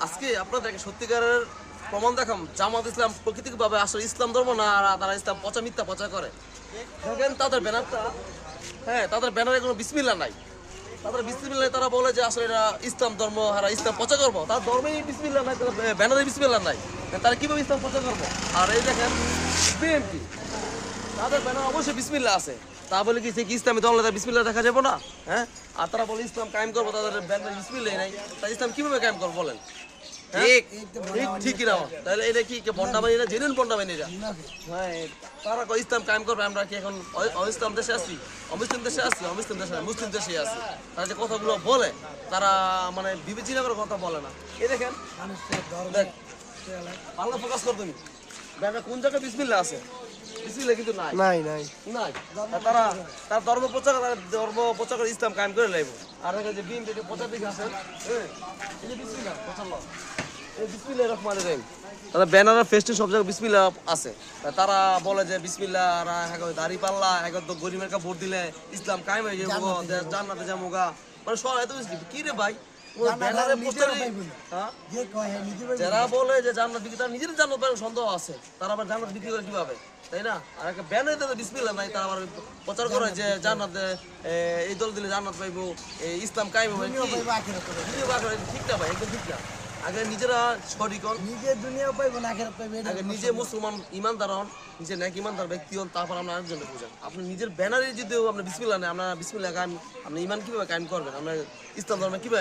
আজকে আপনাদেরকে সত্যিকারের প্রমাণ দেখাম জামাত ইসলাম প্রকৃতিকভাবে আসলে ইসলাম ধর্ম না, আর তারা ইসলাম পচা মিথ্যা প্রচার করে। দেখেন তাদের ব্যানারটা, হ্যাঁ তাদের ব্যানারে কোনো বিসমিল্লাহ নাই। তাদের বিসমিল্লাহ তারা বলে যে আসলে এরা ইসলাম ধর্ম, আর ইসলাম প্রচার করবো। তার ধর্মেই বিসমিল্লাহ নাই, তাদের ব্যানারে বিসমিল্লাহ নাই, তারা কিভাবে ইসলাম প্রচার করবো? আর এই দেখেন বিএনপি, তাদের ব্যানার অবশ্যই বিসমিল্লাহ আছে। তা বলে কি সে কি ইসলামী দল তাদের বিসমিল্লাহ দেখা যাবো না? হ্যাঁ, আর তারা বলে ইসলাম কায়েম করবো, তাদের ব্যানারে বিসমিল্লাহ নাই। তা ইসলাম কিভাবে কায়েম করবো বলেন? ঠিক ঠিক কিনা? তাহলে এটা কি বন্ডাবানি না, জেনুইন বন্ডাবানি এটা? হ্যাঁ, তারা কয় ইসলাম কায়েম করবে। আমরা কি এখন ইসলাম দেশে আছি? অমুসলিম দেশে আছি? অমুসলিম দেশে না, মুসলিম দেশে আছি। তারা যে কথাগুলো বলে, তারা মানে বিবেচনা করে কথা বলে না। এই দেখেন, দেখ বাংলা ফোকাস কর তুমি, ব্যানার কোন জায়গায় বিসমিল্লাহ আছে? বিসমিল্লাহ কিন্তু নাই, নাই নাই নাই। তারা তার ধর্ম প্রচার করে ইসলাম কায়েম করে লাইব। আর এই যে বিন থেকে প্রচার দিকে আসেন, এই যে বিসমিল্লাহ প্রচার লাও, এই বিসমিল্লাহির রহমানির রহিম। তারা ব্যানারের ফেস্টে সব জায়গায় বিসমিল্লাহ আছে। তারা বলে যে বিসমিল্লাহ, আর দাড়ি পাল্লা একদম গরিবের কা ভোট দিলে ইসলাম কায়েম হয়ে যাবো, জান্নাতে যাবো গা। মানে সব এত কি রে ভাই, ব্যানারে পোস্টারে যারা বলে যে জান্নাত বিক্রি, তারা নিজের জান্নাত পাওয়ার সন্দেহ আছে। তারা আবার জান্নাত বিক্রি করে কিভাবে, তাই না? আর একটা ব্যানারে তো বিসমিল্লাহ নাই, তারা আবার প্রচার করে যে জান্নাতে এই দল দিলে জান্নাত পাইবো, এই ইসলাম কায়েম হবে। ঠিক না ভাই, একদম ঠিক না। আগে নিজেরা সঠিক হন, নিজের দুনিয়াও পাইবো না, আখেরাত পাইবো। আগে নিজে মুসলমান ইমানদার হন, নিজে ন্যাক ইমানদার ব্যক্তি হন, তারপর আমরা আরেকজনকে বুঝান। আপনি নিজের ব্যানারে যদি আপনি বিসমিল্লাহ নেই, আপনার বিসমিল্লাহ কায়েম, আপনি ইমান কিভাবে কায়েম করবেন? আপনার ইসলাম ধর্মে কিভাবে